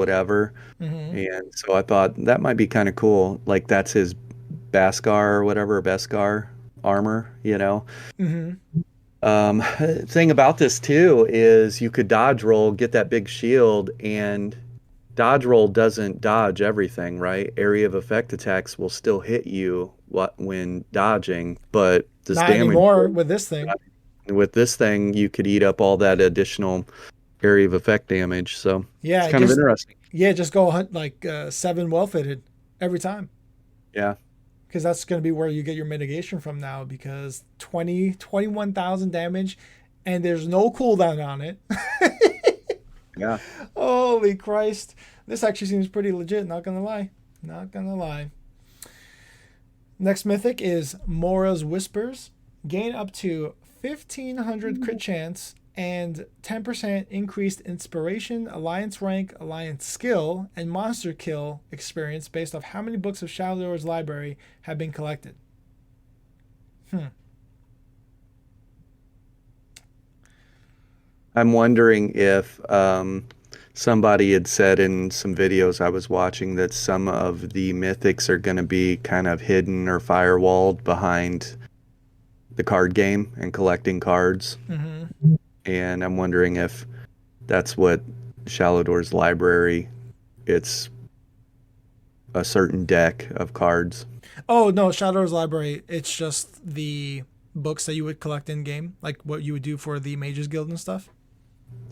Mm-hmm. And so I thought that might be kind of cool. Like that's his Beskar armor, Mm-hmm. Thing about this too is you could dodge roll, get that big shield, and dodge roll doesn't dodge everything, right? Area of effect attacks will still hit you when dodging, but this not damage anymore with this thing. With this thing, you could eat up all that additional area of effect damage. So yeah, it's kind of interesting. Yeah, just go hunt like 7 well-fitted every time. Yeah. Because that's going to be where you get your mitigation from now, because 21,000 damage, and there's no cooldown on it. Yeah. Holy Christ. This actually seems pretty legit, not going to lie. Not going to lie. Next mythic is Maura's Whispers. Gain up to 1,500 crit chance and 10% increased inspiration, alliance rank, alliance skill, and monster kill experience based off how many books of Shadowlord's library have been collected. I'm wondering if somebody had said in some videos I was watching that some of the mythics are going to be kind of hidden or firewalled behind the card game and collecting cards. Mm-hmm. And I'm wondering if that's what Shadowlord's library, it's a certain deck of cards. Oh, no, Shadowlord's library, it's just the books that you would collect in game, like what you would do for the Mages Guild and stuff.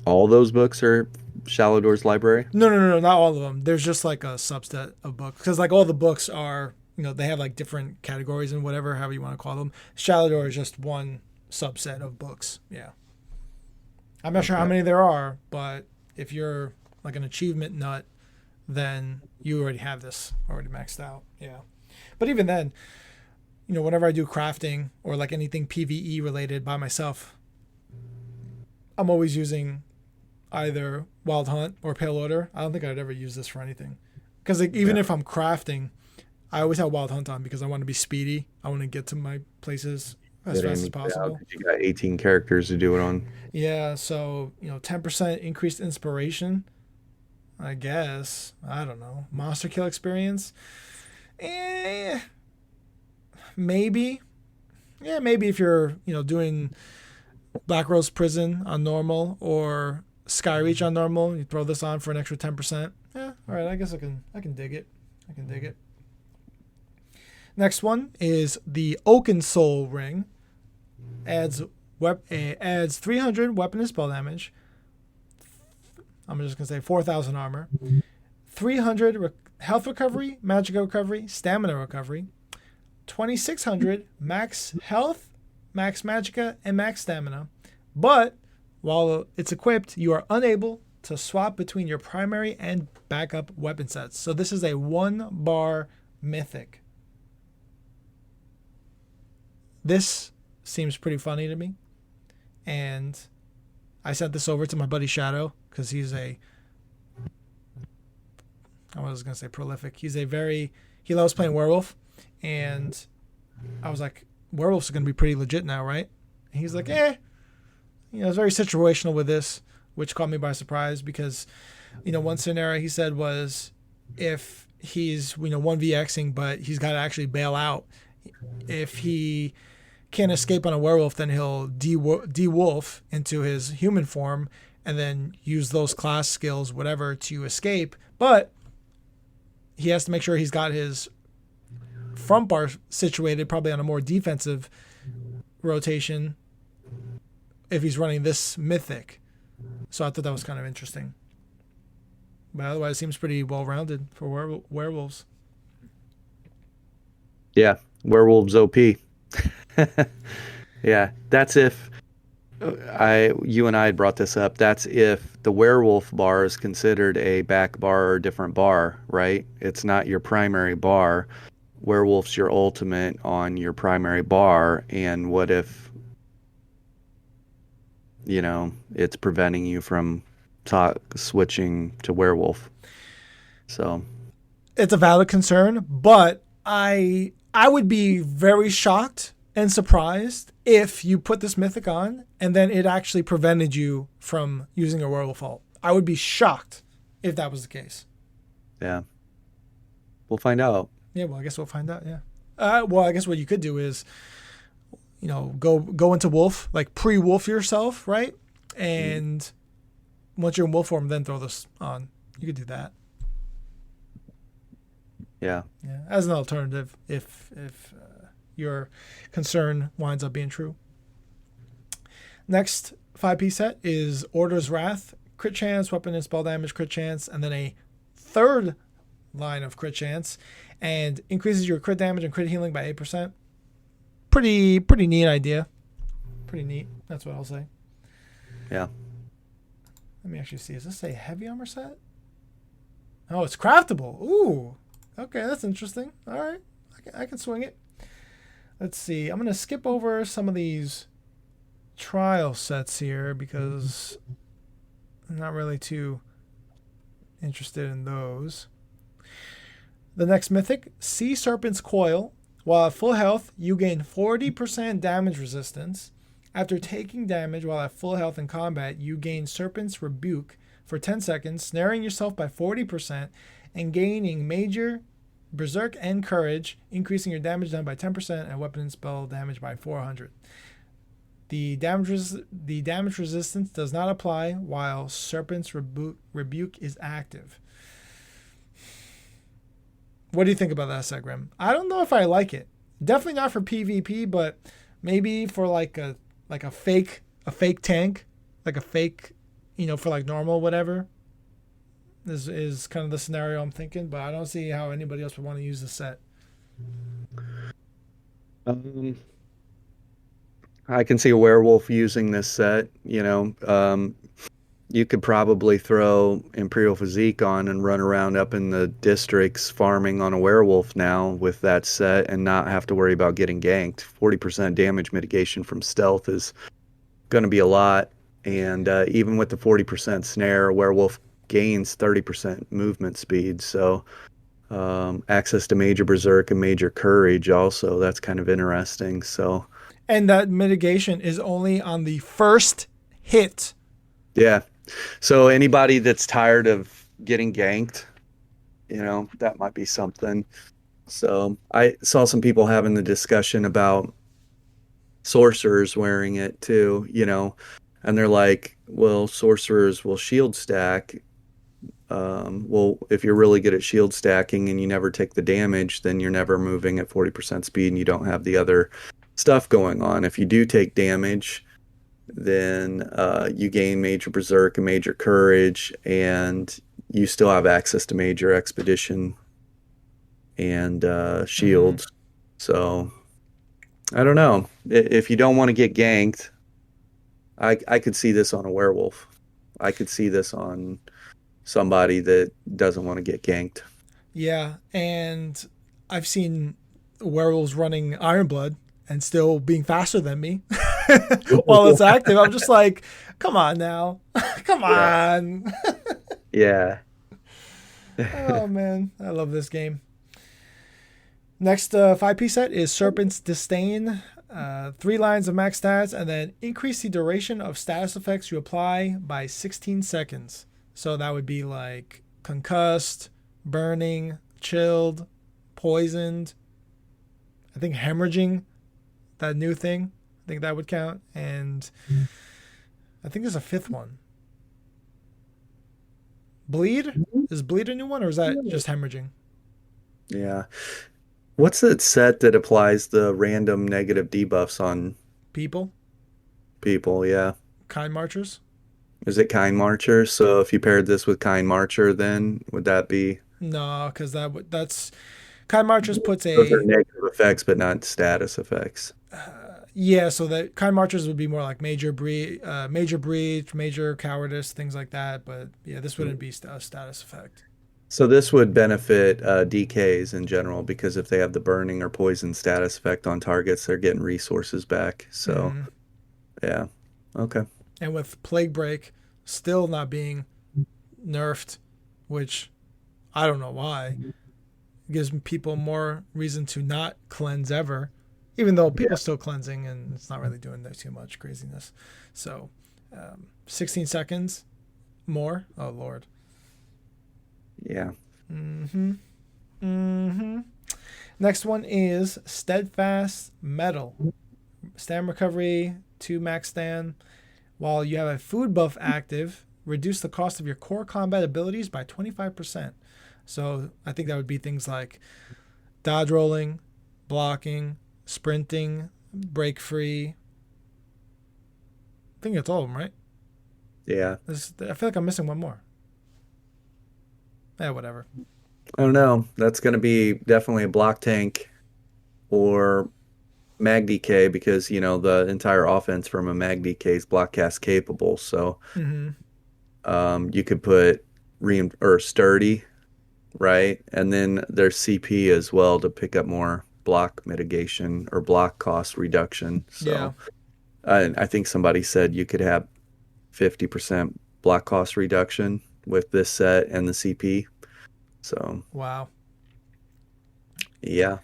All those books are Shallow Doors library? No, not all of them. There's just like a subset of books because like all the books are, they have like different categories and whatever, however you want to call them. Shallow Door is just one subset of books. Yeah. I'm not sure how many there are, but if you're like an achievement nut, then you already have this already maxed out. Yeah. But even then, whenever I do crafting or like anything PvE related by myself, I'm always using either Wild Hunt or Pale Order. I don't think I'd ever use this for anything. Because even if I'm crafting, I always have Wild Hunt on because I want to be speedy. I want to get to my places as fast as possible. You got 18 characters to do it on. Yeah, so 10% increased inspiration. I guess. I don't know. Monster kill experience. Maybe. Yeah, maybe if you're doing Black Rose Prison on normal or Skyreach on normal, you throw this on for an extra 10%. Yeah, all right. I guess I can dig it. Next one is the Oaken Soul Ring. Adds 300 weapon and spell damage. I'm just gonna say 4,000 armor, 300 health recovery, magic recovery, stamina recovery, 2,600 max health, max magicka, and max stamina. But while it's equipped, you are unable to swap between your primary and backup weapon sets. So this is a 1-bar mythic. This seems pretty funny to me. And I sent this over to my buddy Shadow because I was going to say prolific. He loves playing werewolf. And I was like, werewolves are going to be pretty legit now, right? And he's like, it's very situational with this, which caught me by surprise because, one scenario he said was if he's, 1vxing, but he's got to actually bail out. If he can't escape on a werewolf, then he'll de-wolf into his human form and then use those class skills, whatever, to escape. But he has to make sure he's got his front bar situated probably on a more defensive rotation if he's running this mythic. So I thought that was kind of interesting. But otherwise, it seems pretty well-rounded for werewolves. Yeah, werewolves OP. Yeah, that's if you and I had brought this up. That's if the werewolf bar is considered a back bar or different bar, right? It's not your primary bar. Werewolf's your ultimate on your primary bar, and what if it's preventing you from switching to werewolf? So it's a valid concern, but I would be very shocked and surprised if you put this mythic on and then it actually prevented you from using a werewolf ult. I would be shocked if that was the case. Yeah. We'll find out. Yeah, well, I guess we'll find out, yeah. Well, I guess what you could do is, go into wolf, like pre-wolf yourself, right? And once you're in wolf form, then throw this on. You could do that. Yeah. Yeah, as an alternative if your concern winds up being true. Next 5-piece set is Order's Wrath, crit chance, weapon and spell damage, crit chance, and then a third line of crit chance, and increases your crit damage and crit healing by 8%. Pretty neat idea. Pretty neat. That's what I'll say. Yeah. Let me actually see. Is this a heavy armor set? Oh, it's craftable. Ooh. Okay, that's interesting. All right. I can swing it. Let's see. I'm going to skip over some of these trial sets here because I'm not really too interested in those. The next mythic, Sea Serpent's Coil. While at full health, you gain 40% damage resistance. After taking damage while at full health in combat, you gain Serpent's Rebuke for 10 seconds, snaring yourself by 40% and gaining Major, Berserk, and Courage, increasing your damage done by 10% and weapon and spell damage by 400. The damage resistance does not apply while Serpent's Rebuke is active. What do you think about that, Grim? I don't know if I like it. Definitely not for PvP, but maybe for like a fake tank, like a fake, for like normal whatever. is kind of the scenario I'm thinking, but I don't see how anybody else would want to use the set. Um, I can see a werewolf using this set. You could probably throw Imperial Physique on and run around up in the districts farming on a werewolf now with that set and not have to worry about getting ganked. 40% damage mitigation from stealth is going to be a lot. And even with the 40% snare, a werewolf gains 30% movement speed. So access to Major Berserk and Major Courage also, that's kind of interesting. So, And that mitigation is only on the first hit. yeah. So anybody that's tired of getting ganked, that might be something. So I saw some people having the discussion about sorcerers wearing it too, and they're like, well, sorcerers will shield stack. Well, if you're really good at shield stacking and you never take the damage, then you're never moving at 40% speed and you don't have the other stuff going on. If you do take damage, then you gain Major Berserk and Major Courage, and you still have access to Major Expedition and shields. So I don't know. If you don't want to get ganked, I could see this on a werewolf. I could see this on somebody that doesn't want to get ganked. Yeah, and I've seen werewolves running Ironblood and still being faster than me while it's active. I'm just like, come on now. Come on. Yeah. Oh, man. I love this game. Next 5-piece set is Serpent's Disdain. 3 lines of max stats, and then increase the duration of status effects you apply by 16 seconds. So that would be like concussed, burning, chilled, poisoned. I think hemorrhaging, that new thing. I think that would count. And I think there's a 5th one. Bleed? Is bleed a new one, or is that just hemorrhaging? Yeah. What's that set that applies the random negative debuffs on People? people? Yeah. Kind marchers? Is it Kind Marcher? So if you paired this with Kind Marcher, then would that be? No, because that's kind marchers puts Those are a negative effects, but not status effects. yeah. So that kind marchers would be more like major breach, major cowardice, things like that. But yeah, this wouldn't be a status effect. So this would benefit DKs in general because if they have the burning or poison status effect on targets, they're getting resources back. So yeah, okay. And with Plague Break still not being nerfed, which I don't know why, gives people more reason to not cleanse ever, even though people are still cleansing and it's not really doing too much craziness. So 16 seconds more. Oh, Lord. Yeah. Next one is Steadfast Metal. Stand recovery, 2 max stand. While you have a food buff active, reduce the cost of your core combat abilities by 25%. So I think that would be things like dodge rolling, blocking, sprinting, break free. I think that's all of them, right? Yeah. I feel like I'm missing one more. Yeah, whatever. I don't know. That's going to be definitely a block tank or mag DK because, the entire offense from a mag DK is block cast capable. So you could put sturdy, right? And then there's CP as well to pick up more block mitigation or block cost reduction. So Yeah. I think somebody said you could have 50% block cost reduction with this set and the CP. So Wow. yeah.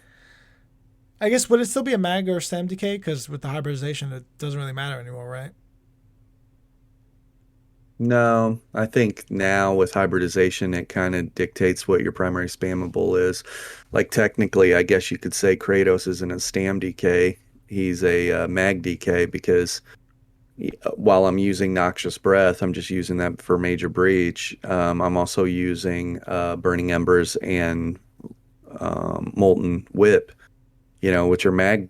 I guess would it still be a mag or stem decay? Because with the hybridization, it doesn't really matter anymore, right? No, I think now with hybridization, it kind of dictates what your primary spammable is. Like technically, I guess you could say Kratos isn't a stam DK. He's a mag DK because while I'm using Noxious Breath, I'm just using that for Major Breach. I'm also using Burning Embers and Molten Whip, which are mag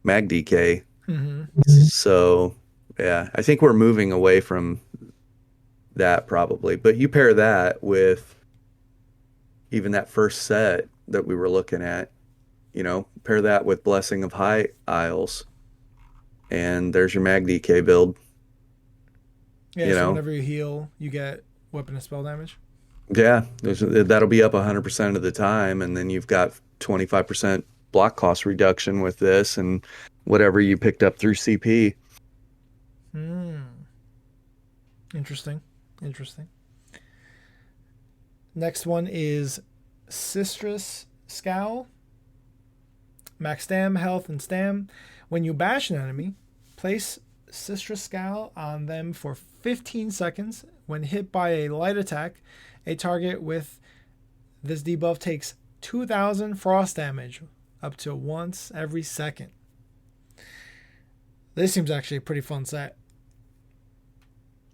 DK. So, yeah, I think we're moving away from that probably. But you pair that with even that first set that we were looking at, pair that with Blessing of High Isles, and there's your Mag DK build. Yeah, so whenever you heal, you get weapon and spell damage. Yeah, that'll be up 100% of the time, and then you've got 25% block cost reduction with this, and whatever you picked up through CP. Interesting. Next one is Sistress Scowl. Max stam, health, and stam. When you bash an enemy, place Sistress Scowl on them for 15 seconds. When hit by a light attack, a target with this debuff takes 2,000 frost damage up to once every second. This seems actually a pretty fun set.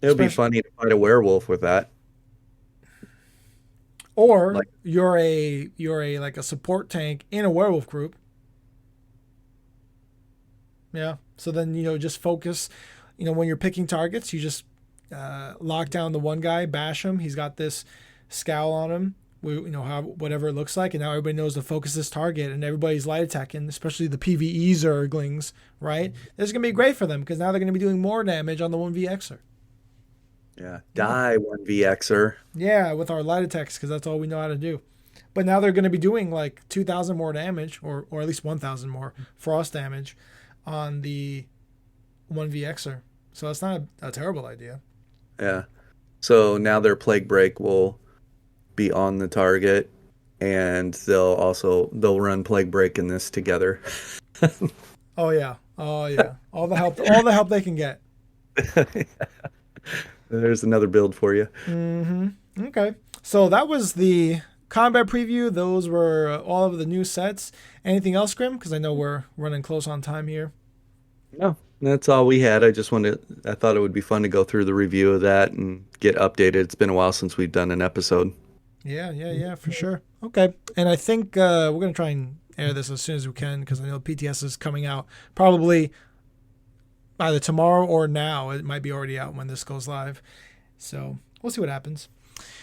It would be funny to fight a werewolf with that. Or you're a like a support tank in a werewolf group. Yeah. So then just focus. When you're picking targets, you just lock down the one guy, bash him. He's got this scowl on him. Whatever it looks like, and now everybody knows to focus this target, and everybody's light attacking, especially the PvE Zerglings. Right? This is gonna be great for them because now they're gonna be doing more damage on the 1vxer. Yeah, die 1vxer. Yeah, with our light attacks because that's all we know how to do. But now they're going to be doing like 2,000 more damage, or at least 1,000 more frost damage on the 1vxer. So that's not a terrible idea. Yeah. So now their Plague Break will be on the target, and they'll run Plague Break in this together. Oh yeah. All the help they can get. There's another build for you. Okay. So that was the combat preview. Those were all of the new sets. Anything else, Grim? Because I know we're running close on time here. No, that's all we had. I thought it would be fun to go through the review of that and get updated. It's been a while since we've done an episode. Yeah, for sure. Okay. And I think we're going to try and air this as soon as we can because I know PTS is coming out probably either tomorrow or now. It might be already out when this goes live. So we'll see what happens.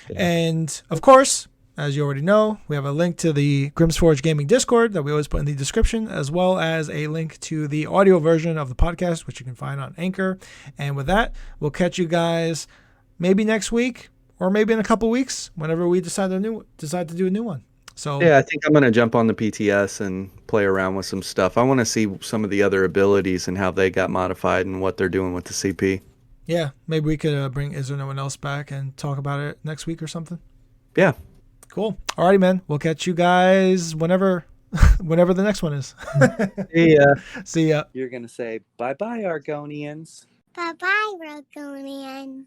Yeah. And of course, as you already know, we have a link to the Grimsforge Gaming Discord that we always put in the description, as well as a link to the audio version of the podcast, which you can find on Anchor. And with that, we'll catch you guys maybe next week or maybe in a couple weeks, whenever we decide to do a new one. So yeah, I think I'm going to jump on the PTS and play around with some stuff. I want to see some of the other abilities and how they got modified and what they're doing with the CP. Yeah, maybe we could bring Is There No One Else back and talk about it next week or something. Yeah. Cool. Alrighty, man. We'll catch you guys whenever the next one is. See ya. You're going to say, bye-bye, Argonians. Bye-bye, Rogonian.